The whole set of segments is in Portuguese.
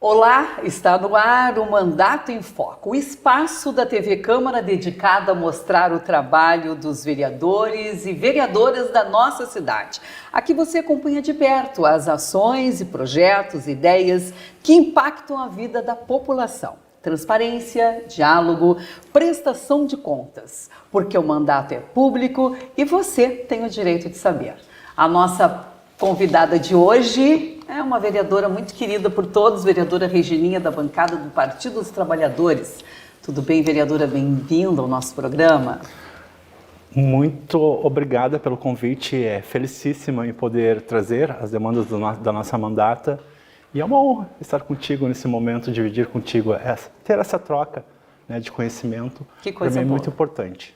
Olá, está no ar o Mandato em Foco, o espaço da TV Câmara dedicado a mostrar o trabalho dos vereadores e vereadoras da nossa cidade. Aqui você acompanha de perto as ações e projetos, ideias que impactam a vida da população. Transparência, diálogo, prestação de contas, porque o mandato é público e você tem o direito de saber. A nossa convidada de hoje é uma vereadora muito querida por todos, vereadora Regininha, da bancada do Partido dos Trabalhadores. Tudo bem, vereadora? Bem-vinda ao nosso programa. Muito obrigada pelo convite, felicíssima em poder trazer as demandas da nossa mandata. E é uma honra estar contigo nesse momento, dividir contigo, ter essa troca, né, de conhecimento. Que coisa boa. Para mim é muito importante.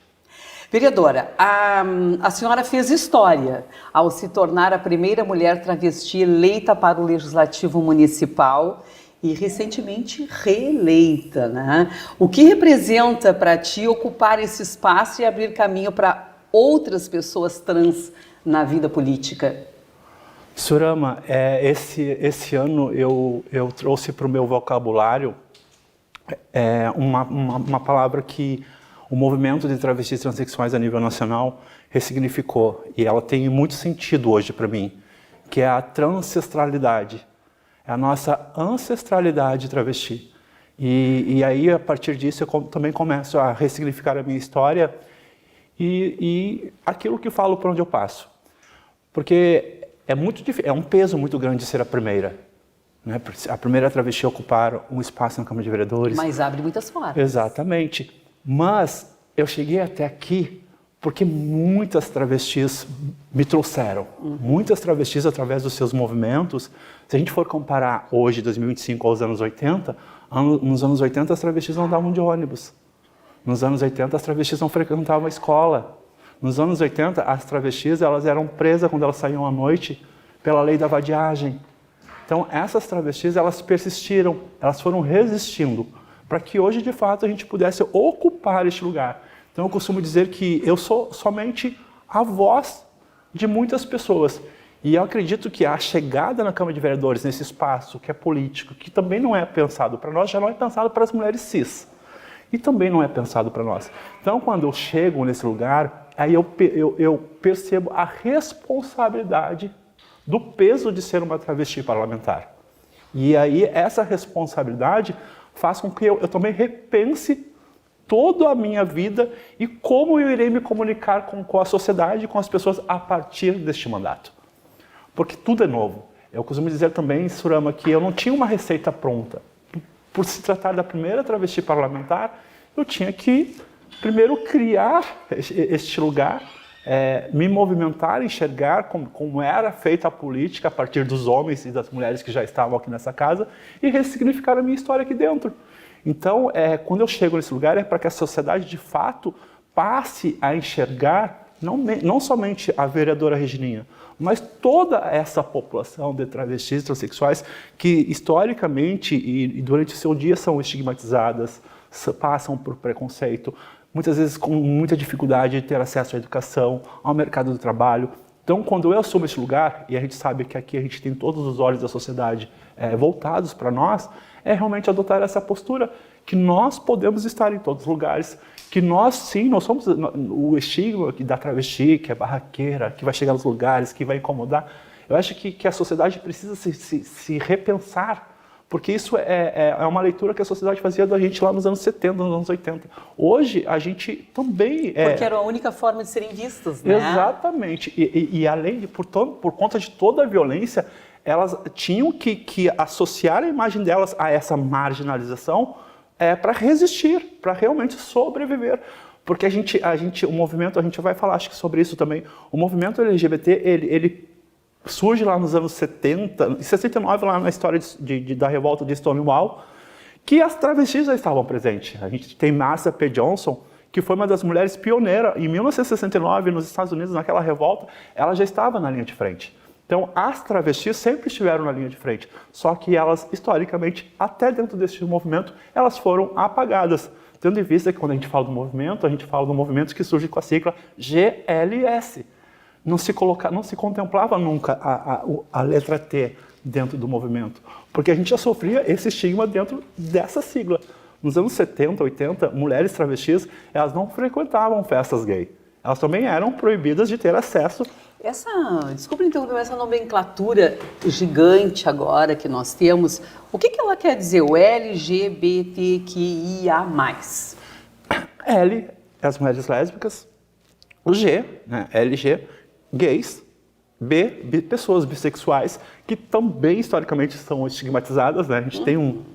Vereadora, a senhora fez história ao se tornar a primeira mulher travesti eleita para o Legislativo Municipal e recentemente reeleita, né? O que representa para ti ocupar esse espaço e abrir caminho para outras pessoas trans na vida política? Surama, esse ano eu trouxe para o meu vocabulário uma palavra que o movimento de travestis transexuais a nível nacional ressignificou, e ela tem muito sentido hoje para mim, que é a transancestralidade, é a nossa ancestralidade travesti. E aí, a partir disso, eu também começo a ressignificar a minha história e aquilo que falo por onde eu passo. Porque é um peso muito grande ser a primeira. Né? A primeira travesti a ocupar um espaço na Câmara de Vereadores. Mas abre muitas portas. Exatamente. Mas eu cheguei até aqui porque muitas travestis me trouxeram. Muitas travestis, através dos seus movimentos. Se a gente for comparar hoje, 2025, aos anos 80, nos anos 80 as travestis não andavam de ônibus. Nos anos 80 as travestis não frequentavam a escola. Nos anos 80 as travestis elas eram presas quando elas saíam à noite pela lei da vadiagem. Então essas travestis elas persistiram, elas foram resistindo para que hoje, de fato, a gente pudesse ocupar este lugar. Então, eu costumo dizer que eu sou somente a voz de muitas pessoas. E eu acredito que a chegada na Câmara de Vereadores, nesse espaço que é político, que também não é pensado para nós, já não é pensado para as mulheres cis. E também não é pensado para nós. Então, quando eu chego nesse lugar, aí eu percebo a responsabilidade do peso de ser uma travesti parlamentar. E aí, essa responsabilidade faz com que eu também repense toda a minha vida e como eu irei me comunicar com a sociedade, com as pessoas a partir deste mandato. Porque tudo é novo. Eu costumo dizer também, Surama, que eu não tinha uma receita pronta. Por se tratar da primeira travesti parlamentar, eu tinha que primeiro criar este lugar, me movimentar, enxergar como era feita a política a partir dos homens e das mulheres que já estavam aqui nessa casa e ressignificar a minha história aqui dentro. Então, quando eu chego nesse lugar, é para que a sociedade, de fato, passe a enxergar não somente a vereadora Regininha, mas toda essa população de travestis e transexuais que, historicamente e durante o seu dia, são estigmatizadas, passam por preconceito, muitas vezes com muita dificuldade de ter acesso à educação, ao mercado do trabalho. Então, quando eu assumo esse lugar, e a gente sabe que aqui a gente tem todos os olhos da sociedade voltados para nós, é realmente adotar essa postura, que nós podemos estar em todos os lugares, que nós, sim, nós somos o estigma da travesti, que é barraqueira, que vai chegar nos lugares, que vai incomodar. Eu acho que a sociedade precisa se repensar, porque isso é uma leitura que a sociedade fazia da gente lá nos anos 70, nos anos 80. Hoje, a gente também... Porque era a única forma de serem vistas, né? Exatamente. E além de, por conta de toda a violência, elas tinham que associar a imagem delas a essa marginalização para resistir, para realmente sobreviver. Porque o movimento, a gente vai falar acho que sobre isso também, o movimento LGBT, ele surge lá nos anos 70, em 69, lá na história da revolta de Stonewall, que as travestis já estavam presentes. A gente tem Marsha P. Johnson, que foi uma das mulheres pioneiras. Em 1969, nos Estados Unidos, naquela revolta, ela já estava na linha de frente. Então, as travestis sempre estiveram na linha de frente, só que elas, historicamente, até dentro desse movimento, elas foram apagadas. Tendo em vista que quando a gente fala a gente fala do movimento que surge com a sigla GLS. Não se contemplava nunca a letra T dentro do movimento, porque a gente já sofria esse estigma dentro dessa sigla. Nos anos 70, 80, mulheres travestis, elas não frequentavam festas gay. Elas também eram proibidas de ter acesso. Desculpa interromper, essa nomenclatura gigante agora que nós temos, o que ela quer dizer, o LGBTQIA+? L, as mulheres lésbicas, o G, né, LG, gays, B, pessoas bissexuais, que também historicamente são estigmatizadas, né? A gente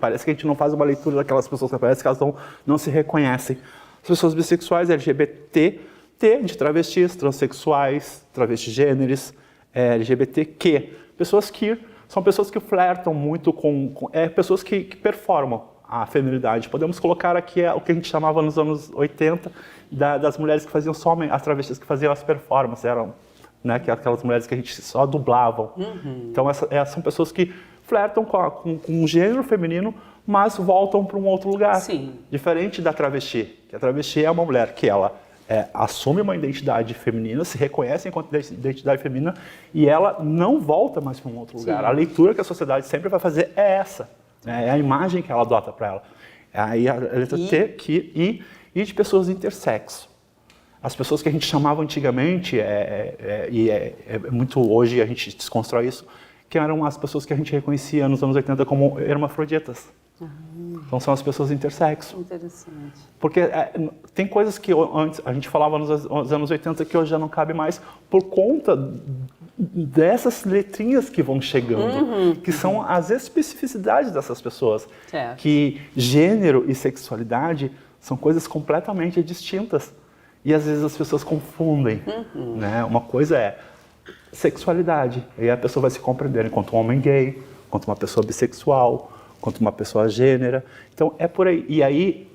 parece que a gente não faz uma leitura daquelas pessoas, parece que elas não se reconhecem. As pessoas bissexuais, LGBT, T de travestis, transexuais, travestigêneres, LGBTQ. São pessoas que flertam muito pessoas que performam a feminilidade. Podemos colocar aqui o que a gente chamava nos anos 80 das mulheres que faziam as travestis que faziam as performances, eram, né, aquelas mulheres que a gente só dublavam. Então são pessoas que flertam com um gênero feminino, mas voltam para um outro lugar. Sim. Diferente da travesti, que a travesti é uma mulher que ela assume uma identidade feminina, se reconhece enquanto identidade feminina e ela não volta mais para um outro lugar. Sim. A leitura que a sociedade sempre vai fazer é essa, né? É a imagem que ela adota para ela. Aí a letra T, I de pessoas intersexo. As pessoas que a gente chamava antigamente, muito hoje a gente desconstrói isso, que eram as pessoas que a gente reconhecia nos anos 80 como hermafroditas. Então são as pessoas intersexo. Interessante. Porque tem coisas que antes a gente falava nos anos 80 que hoje já não cabe mais por conta dessas letrinhas que vão chegando, que são as especificidades dessas pessoas. Certo. Que gênero e sexualidade são coisas completamente distintas. E às vezes as pessoas confundem. Né? Uma coisa é sexualidade, e a pessoa vai se compreender enquanto um homem gay, enquanto uma pessoa bissexual, quanto uma pessoa gênera. Então, é por aí. E aí,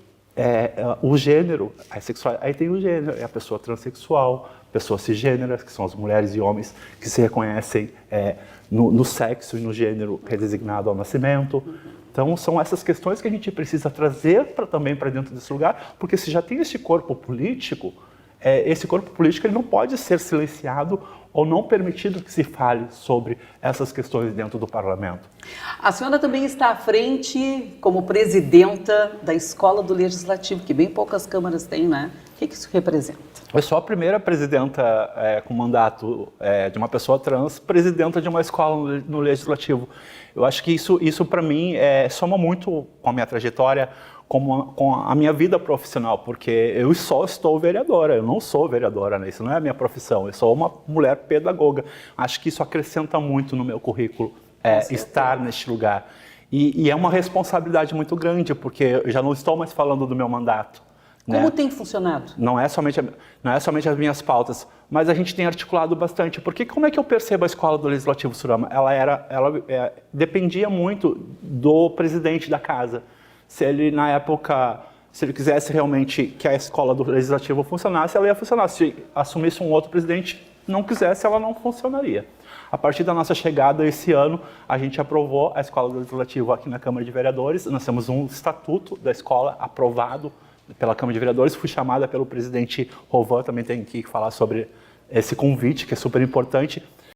o gênero, aí tem o gênero, é a pessoa transexual, pessoas cisgêneras, que são as mulheres e homens que se reconhecem no sexo e no gênero que é designado ao nascimento. Então, são essas questões que a gente precisa trazer também para dentro desse lugar, porque se já tem esse corpo político, esse corpo político ele não pode ser silenciado ou não permitido que se fale sobre essas questões dentro do parlamento. A senhora também está à frente como presidenta da Escola do Legislativo, que bem poucas câmaras têm, né? O que isso representa? Eu sou a primeira presidenta com mandato de uma pessoa trans, presidenta de uma escola no Legislativo. Eu acho que isso para mim, soma muito com a minha trajetória, com a minha vida profissional, porque eu só estou vereadora, eu não sou vereadora, né? Isso não é a minha profissão, eu sou uma mulher pedagoga. Acho que isso acrescenta muito no meu currículo, estar neste lugar. E é uma responsabilidade muito grande, porque eu já não estou mais falando do meu mandato. Como Né? tem funcionado? Não é somente as minhas pautas, mas a gente tem articulado bastante. Porque como é que eu percebo a Escola do Legislativo, Surama? Ela dependia muito do presidente da casa. Se ele, na época, se ele quisesse realmente que a Escola do Legislativo funcionasse, ela ia funcionar. Se assumisse um outro presidente, não quisesse, ela não funcionaria. A partir da nossa chegada esse ano, a gente aprovou a Escola do Legislativo aqui na Câmara de Vereadores. Nós temos um estatuto da escola aprovado pela Câmara de Vereadores. Fui chamada pelo presidente Rovan, também tem que falar sobre esse convite, que é super importante.